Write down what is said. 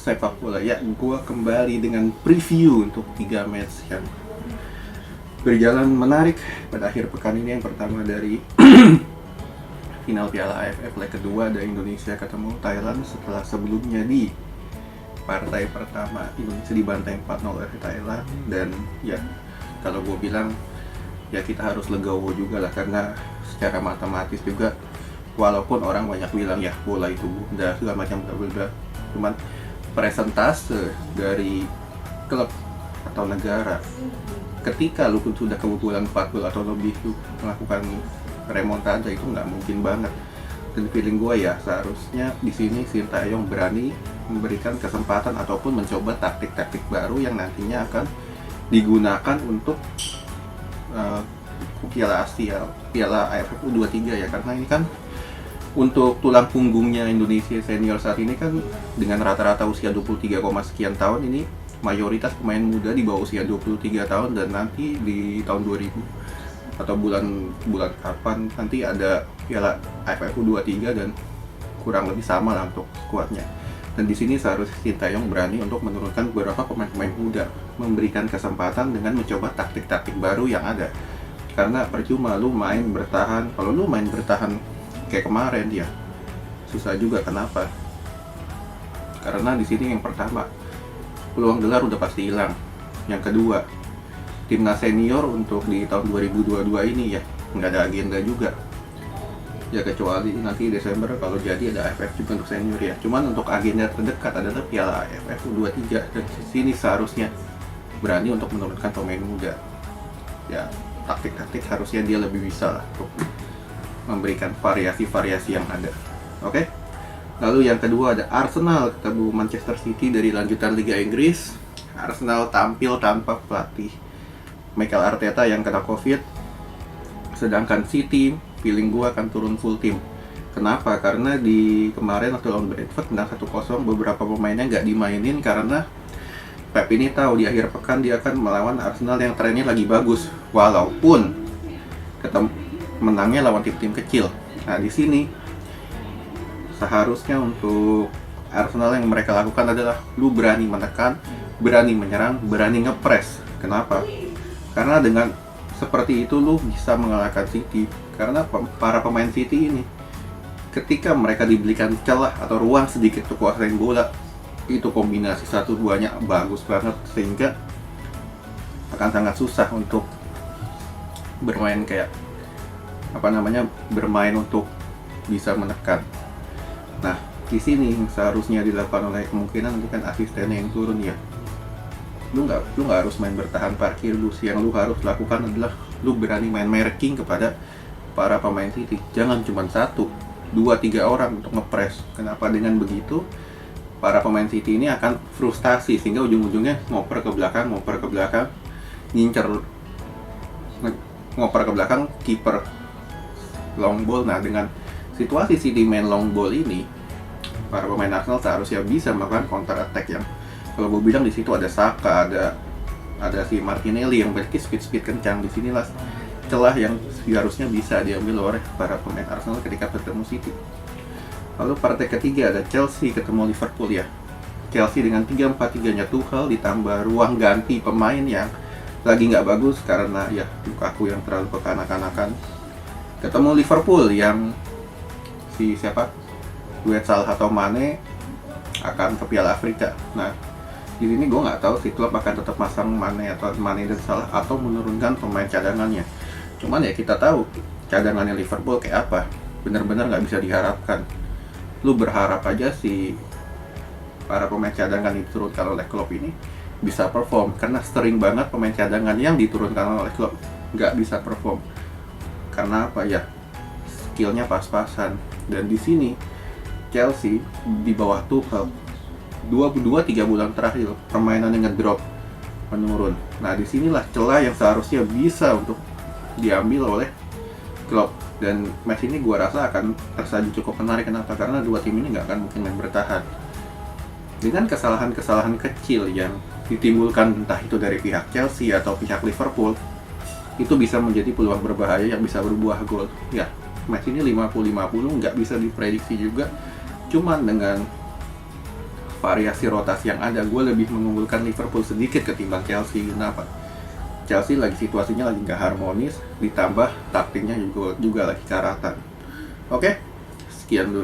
sepak bola ya. Gue kembali dengan preview untuk 3 match yang berjalan menarik pada akhir pekan ini. Yang pertama dari final Piala AFF leg kedua, ada Indonesia ketemu Thailand setelah sebelumnya di partai pertama Indonesia dibantai 4-0 oleh Thailand. Dan ya, kalau gue bilang ya kita harus legowo juga lah, karena secara matematis juga walaupun orang banyak bilang ya bola itu bunda segala macam bla, cuman presentase dari klub atau negara ketika lu sudah kebobolan 4 gol atau lebih lu melakukan remontada itu nggak mungkin banget. Dan feeling gue ya seharusnya di sini Sintayong berani memberikan kesempatan ataupun mencoba taktik-taktik baru yang nantinya akan digunakan untuk Piala Asia, Piala AFF U23 ya, karena ini kan untuk tulang punggungnya Indonesia senior saat ini kan dengan rata-rata usia 23, sekian tahun, ini mayoritas pemain muda di bawah usia 23 tahun. Dan nanti di tahun 2000 atau bulan kapan nanti ada Piala AFF U23 dan kurang lebih sama lah untuk skuadnya. Dan di sini seharusnya Sintayong berani untuk menurunkan beberapa pemain-pemain muda, memberikan kesempatan dengan mencoba taktik-taktik baru yang ada. Karena percuma lu main bertahan, kalau lu main bertahan kayak kemarin ya susah juga. Kenapa? Karena di sini yang pertama peluang gelar udah pasti hilang. Yang kedua, timnas senior untuk di tahun 2022 ini ya nggak ada agenda juga ya, kecuali nanti Desember kalau jadi ada AFF juga untuk senior ya. Cuman untuk agenda terdekat adalah Piala AFF U23, dan di sini seharusnya berani untuk menurunkan pemain muda ya. Taktik-taktik harusnya dia lebih bisa lah untuk memberikan variasi-variasi yang ada. Oke? Lalu yang kedua ada Arsenal ketemu Manchester City dari lanjutan Liga Inggris. Arsenal tampil tanpa pelatih Mikel Arteta yang kena Covid, sedangkan City feeling gua akan turun full tim. Kenapa? Karena di kemarin waktu lawan Brentford menang 1-0, beberapa pemainnya nggak dimainin karena Pep ini tahu di akhir pekan dia akan melawan Arsenal yang trennya lagi bagus, walaupun menangnya lawan tim-tim kecil. Nah di sini seharusnya untuk Arsenal yang mereka lakukan adalah lu berani menekan, berani menyerang, berani ngepres. Kenapa? Karena dengan seperti itu lu bisa mengalahkan City. Karena para pemain City ini ketika mereka diberikan celah atau ruang sedikit untuk kuasain bola, itu kombinasi 1-2-nya bagus banget, sehingga akan sangat susah untuk bermain kayak bermain untuk bisa menekan. Nah di sini seharusnya dilakukan oleh kemungkinan nanti kan asistennya yang turun ya. Lu nggak harus main bertahan parkir. Yang lu harus lakukan adalah lu berani main marking kepada para pemain City. Jangan cuma 1, 2, 3 orang untuk ngepres. Kenapa? Dengan begitu para pemain City ini akan frustasi sehingga ujung-ujungnya ngoper ke belakang, ngoper ke belakang kiper long ball. Nah dengan situasi City main long ball ini, para pemain Arsenal seharusnya bisa melakukan counter attack yang kalau gue bilang di situ ada Saka, ada si Martinelli yang speed kencang. Di sinilah celah yang seharusnya bisa diambil oleh para pemain Arsenal ketika bertemu City. Lalu partai ketiga ada Chelsea ketemu Liverpool ya. Chelsea dengan 3-4-3-nya Tuchel ditambah ruang ganti pemain yang lagi nggak bagus karena ya Lukaku yang terlalu kekanak-kanakan. Ketemu Liverpool yang duet Salah atau Mane akan ke Piala Afrika. Nah di sini gue nggak tahu si klub akan tetap masang Mane dan Salah atau menurunkan pemain cadangannya. Cuman ya kita tahu cadangannya Liverpool kayak apa, benar-benar nggak bisa diharapkan. Lu berharap aja si para pemain cadangan yang diturunkan oleh klub ini bisa perform, karena sering banget pemain cadangan yang diturunkan oleh klub nggak bisa perform. Karena apa ya? Skillnya pas-pasan. Dan di sini Chelsea di bawah Tuchel 2-3 bulan terakhir permainannya ngedrop, menurun. Nah disinilah celah yang seharusnya bisa untuk diambil oleh klub. Dan match ini gue rasa akan tersaji cukup menarik. Kenapa? Karena dua tim ini nggak akan mungkin main bertahan. Dengan kesalahan-kesalahan kecil yang ditimbulkan entah itu dari pihak Chelsea atau pihak Liverpool, itu bisa menjadi peluang berbahaya yang bisa berbuah gol. Ya, match ini 50-50 nggak bisa diprediksi juga. Cuman dengan variasi rotasi yang ada, gue lebih mengunggulkan Liverpool sedikit ketimbang Chelsea. Kenapa? Chelsea lagi situasinya lagi nggak harmonis, ditambah taktiknya juga lagi karatan. Oke, sekian dulu.